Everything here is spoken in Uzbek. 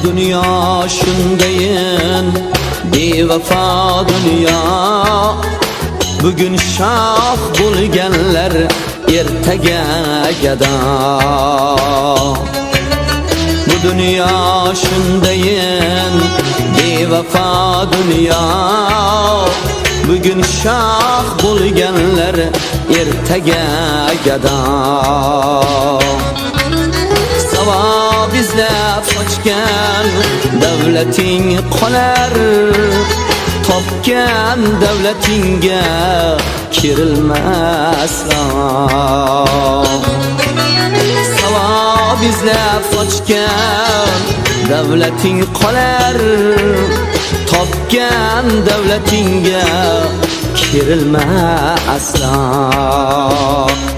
Dünya shundayin bevafo dünya. Bugün shoh bo'lganlar ertaga gado. Bu dünya shundayin bevafo dünya. Bugün shoh bo'lganlar ertaga gado. Savob izlab qochgan davlating qolar, topgan davlatingga kirilmas. Savob izlab qochgan davlating qolar, topgan davlatingga kirilmas aslo.